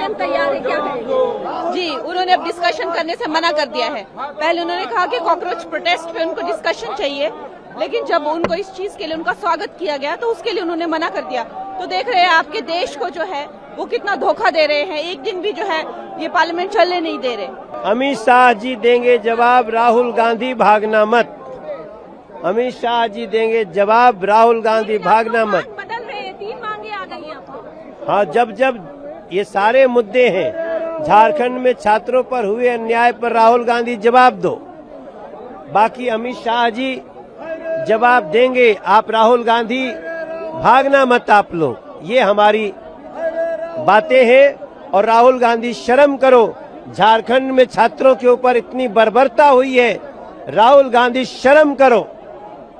हम तैयार हैं, क्या कहेंगे? जी, उन्होंने अब डिस्कशन करने से मना कर दिया है। पहले उन्होंने कहा कि कॉकरोच प्रोटेस्ट पे उनको डिस्कशन चाहिए, लेकिन जब उनको इस चीज के लिए उनका स्वागत किया गया तो उसके लिए उन्होंने मना कर दिया। तो देख रहे हैं आपके देश को जो है वो कितना धोखा दे रहे हैं, एक दिन भी जो है ये पार्लियामेंट चलने नहीं दे रहे। अमित शाह जी देंगे जवाब, राहुल गांधी भागना मत। अमित शाह जी देंगे जवाब, राहुल गांधी भागना मत। बदल रहे हैं, 3 मांगे आ गई हैं। हाँ, जब ये सारे मुद्दे हैं, झारखंड में छात्रों पर हुए अन्याय पर राहुल गांधी जवाब दो, बाकी अमित शाह जी जवाब देंगे। आप राहुल गांधी भागना मत आप लोग, ये हमारी बातें हैं। और राहुल गांधी शर्म करो, झारखंड में छात्रों के ऊपर इतनी बर्बरता हुई है, राहुल गांधी शर्म करो,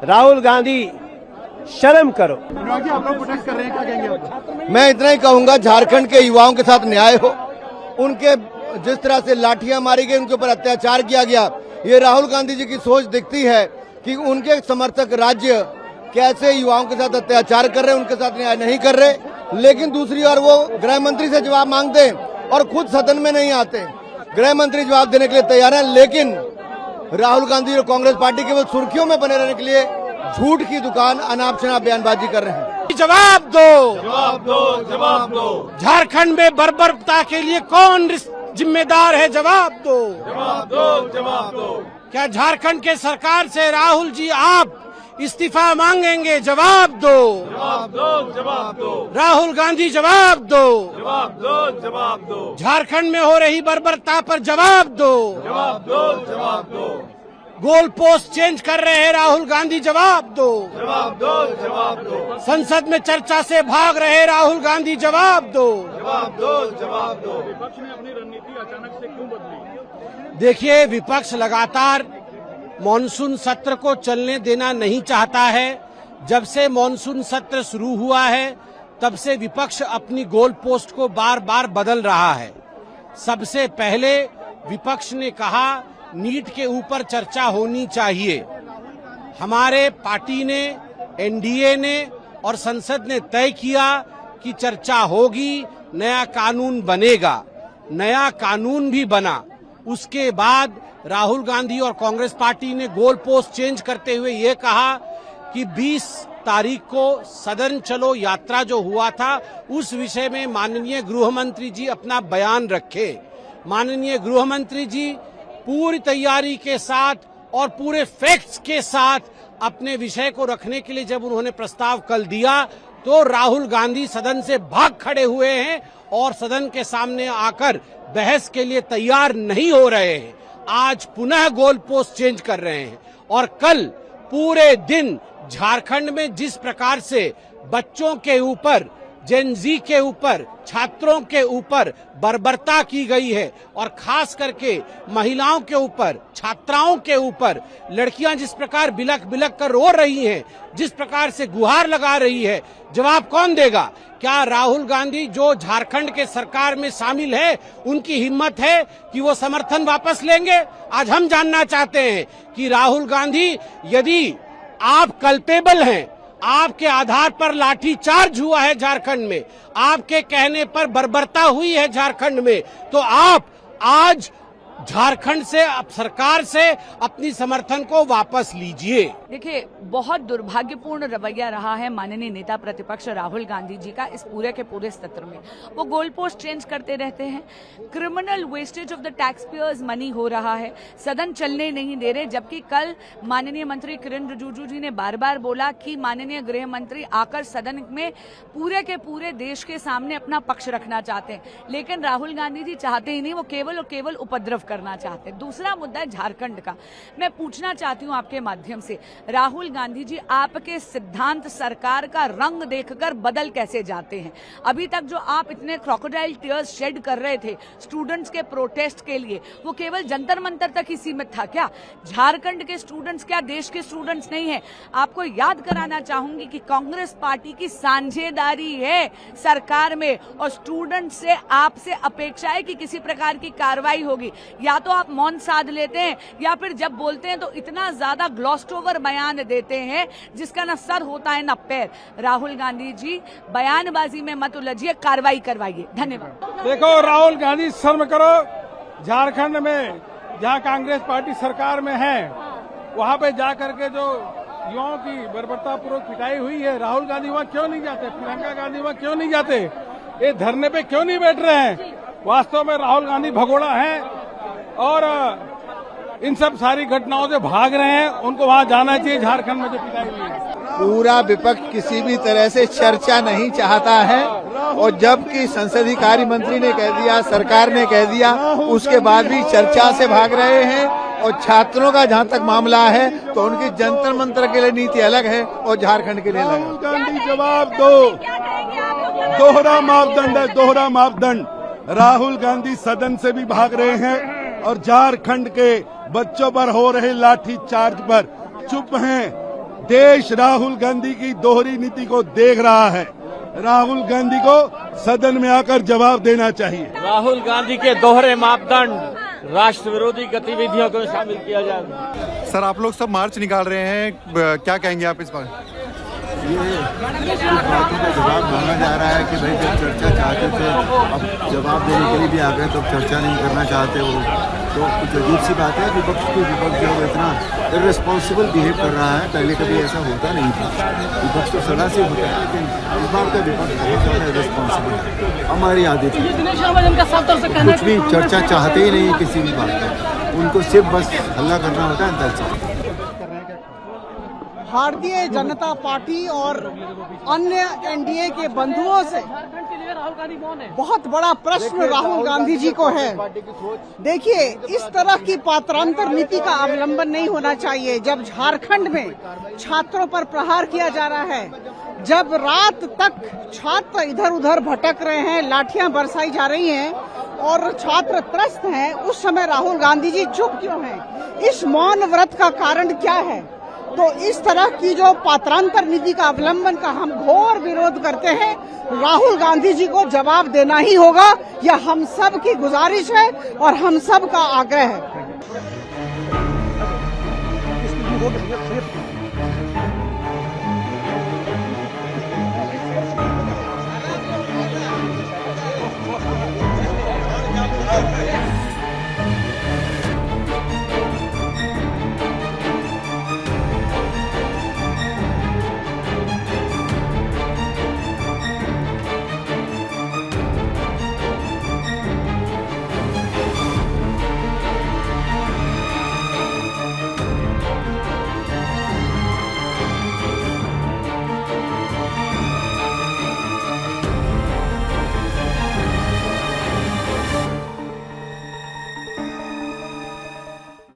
राहुल गांधी शर्म करो। अनुराग जी, आप लोग प्रोटेस्ट कर रहे हैं, क्या कहेंगे आप? मैं इतना ही कहूंगा, झारखंड के युवाओं के साथ न्याय हो। उनके जिस तरह से लाठियां मारी गई, उनके ऊपर अत्याचार किया गया, ये राहुल गांधी जी की सोच दिखती है कि उनके समर्थक राज्य कैसे युवाओं के साथ अत्याचार कर रहे हैं, उनके साथ न्याय नहीं कर रहे। लेकिन दूसरी ओर वो गृह मंत्री से जवाब मांगते हैं और खुद सदन में नहीं आते। गृह मंत्री जवाब देने के लिए तैयार हैं, लेकिन राहुल गांधी और कांग्रेस पार्टी केवल सुर्खियों में बने रहने के लिए झूठ की दुकान, अनाप शनाप बयानबाजी कर रहे हैं। जवाब दो, जवाब दो, जवाब दो। झारखंड में बर्बरता के लिए कौन जिम्मेदार है? जवाब दो, जवाब दो, जवाब दो। क्या झारखंड के सरकार से राहुल जी आप इस्तीफा मांगेंगे? जवाब दो, जवाब दो, जवाब दो। राहुल गांधी जवाब दो, जवाब दो, जवाब दो। झारखंड में हो रही बर्बरता पर जवाब दो, जवाब दो, जवाब दो। गोल पोस्ट चेंज कर रहे हैं राहुल गांधी, जवाब दो, जवाब दो, जवाब दो। संसद में चर्चा से भाग रहे राहुल गांधी, जवाब दो, जवाब दो, जवाब दो। विपक्ष ने अपनी रणनीति अचानक से क्यों बदली? देखिए, विपक्ष लगातार मॉनसून सत्र को चलने देना नहीं चाहता है। जब से मॉनसून सत्र शुरू हुआ है तब से विपक्ष अपनी गोल पोस्ट को बार बार बदल रहा है। सबसे पहले विपक्ष ने कहा नीट के ऊपर चर्चा होनी चाहिए। हमारे पार्टी ने, एनडीए ने और संसद ने तय किया कि चर्चा होगी, नया कानून बनेगा। नया कानून भी बना। उसके बाद राहुल गांधी और कांग्रेस पार्टी ने गोल पोस्ट चेंज करते हुए ये कहा कि 20 तारीख को सदन चलो यात्रा जो हुआ था उस विषय में माननीय गृह मंत्री जी अपना बयान रखे। माननीय गृह मंत्री जी पूरी तैयारी के साथ और पूरे फैक्ट्स के साथ अपने विषय को रखने के लिए जब उन्होंने प्रस्ताव कल दिया तो राहुल गांधी सदन से भाग खड़े हुए हैं और सदन के सामने आकर बहस के लिए तैयार नहीं हो रहे हैं। आज पुनः गोल पोस्ट चेंज कर रहे हैं और कल पूरे दिन झारखंड में जिस प्रकार से बच्चों के ऊपर, जेन-जी के ऊपर, छात्रों के ऊपर बर्बरता की गई है और खास करके महिलाओं के ऊपर, छात्राओं के ऊपर, लड़कियां जिस प्रकार बिलख बिलख कर रो रही हैं, जिस प्रकार से गुहार लगा रही है, जवाब कौन देगा? क्या राहुल गांधी जो झारखंड के सरकार में शामिल है उनकी हिम्मत है कि वो समर्थन वापस लेंगे? आज हम जानना चाहते हैं कि राहुल गांधी, यदि आप कल्पेबल हैं, आपके आधार पर लाठी चार्ज हुआ है झारखंड में, आपके कहने पर बर्बरता हुई है झारखंड में, तो आप आज झारखंड से, सरकार से अपनी समर्थन को वापस लीजिए। देखिए, बहुत दुर्भाग्यपूर्ण रवैया रहा है माननीय नेता प्रतिपक्ष राहुल गांधी जी का इस पूरे के पूरे सत्र में। वो गोल पोस्ट चेंज करते रहते हैं, criminal wastage of the tax payers money हो रहा है, सदन चलने नहीं दे रहे। जबकि कल माननीय मंत्री किरण रिजिजू जी ने बार बार बोला कि माननीय गृह मंत्री आकर सदन में पूरे के पूरे देश के सामने अपना पक्ष रखना चाहते हैं, लेकिन राहुल गांधी जी चाहते ही नहीं, वो केवल और केवल उपद्रव करना चाहते हैं। दूसरा मुद्दा है झारखंड का। मैं पूछना चाहती हूं आपके माध्यम से, राहुल गांधी जी, आपके सिद्धांत सरकार का रंग देखकर बदल कैसे जाते हैं? अभी तक जो आप इतने क्रोकोडाइल टीयर्स शेड कर रहे थे स्टूडेंट्स के प्रोटेस्ट के लिए, वो केवल जंतर मंतर तक ही सीमित था क्या? झारखंड के स्टूडेंट्स क्या देश के स्टूडेंट्स नहीं है? आपको याद कराना चाहूंगी कि कांग्रेस पार्टी की साझेदारी है सरकार में और स्टूडेंट से, आपसे अपेक्षा है कि किसी प्रकार की कार्रवाई होगी। या तो आप मौन साध लेते हैं या फिर जब बोलते हैं तो इतना ज्यादा ग्लॉस्ड ओवर बयान देते हैं जिसका ना सर होता है ना पैर। राहुल गांधी जी, बयानबाजी में मत उलझिए, कार्रवाई करवाइए। धन्यवाद। देखो राहुल गांधी, शर्म करो। झारखंड में जहां कांग्रेस पार्टी सरकार में है, वहां पे जाकर के जो युवाओं की बर्बरतापूर्वक पिटाई हुई है, राहुल गांधी वहां क्यों नहीं जाते? प्रियंका गांधी वहां क्यों नहीं जाते? ये धरने पे क्यों नहीं बैठ रहे हैं? वास्तव में राहुल गांधी भगोड़ा है और इन सब सारी घटनाओं से भाग रहे हैं। उनको वहां जाना चाहिए, झारखंड में जो पिटाई हुई है। पूरा विपक्ष किसी भी तरह से चर्चा नहीं चाहता है, और जबकि संसदीय कार्य मंत्री ने कह दिया, सरकार ने कह दिया, उसके बाद भी चर्चा से भाग रहे हैं। और छात्रों का जहां तक मामला है तो उनकी जंतर मंतर के लिए नीति अलग है और झारखंड के लिए अलग है। राहुल गांधी जवाब दो। दोहरा मापदंड है, दोहरा मापदंड। राहुल गांधी सदन से भी भाग रहे हैं और झारखंड के बच्चों पर हो रहे लाठी चार्ज पर चुप हैं। देश राहुल गांधी की दोहरी नीति को देख रहा है। राहुल गांधी को सदन में आकर जवाब देना चाहिए। राहुल गांधी के दोहरे मापदंड, राष्ट्र विरोधी गतिविधियों को शामिल किया जाए। सर, आप लोग सब मार्च निकाल रहे हैं, क्या कहेंगे आप इस बार? ये बातों का जवाब मांगा जा रहा है कि भाई जब चर्चा चाहते थे, अब जवाब देने के लिए भी आ गए तो चर्चा नहीं करना चाहते वो, तो कुछ अजीब सी बात है। विपक्ष जो इतना इर्रेस्पॉन्सिबल बिहेव कर रहा है, पहले कभी ऐसा होता नहीं था। विपक्ष तो सदा से होता है, लेकिन इस बार का विपक्ष बहुत ज़्यादा इर्रेस्पॉन्सिबल है। हमारी आदत है, कुछ भी चर्चा चाहते ही नहीं किसी भी बात पर, उनको सिर्फ बस हल्ला करना होता है अंदर से। भारतीय जनता पार्टी और अन्य एनडीए के बंधुओं से बहुत बड़ा प्रश्न राहुल गांधी जी को है। देखिए, इस तरह की पात्रांतर नीति का अवलंबन नहीं होना चाहिए। जब झारखंड में छात्रों पर प्रहार किया जा रहा है, जब रात तक छात्र इधर उधर भटक रहे हैं, लाठियां बरसाई जा रही हैं और छात्र त्रस्त हैं, उस समय राहुल गांधी जी चुप क्यों हैं? इस मौन व्रत का कारण क्या है? तो इस तरह की जो पात्रांतर नीति का अवलंबन का हम घोर विरोध करते हैं। राहुल गांधी जी को जवाब देना ही होगा, यह हम सब की गुजारिश है और हम सब का आग्रह है।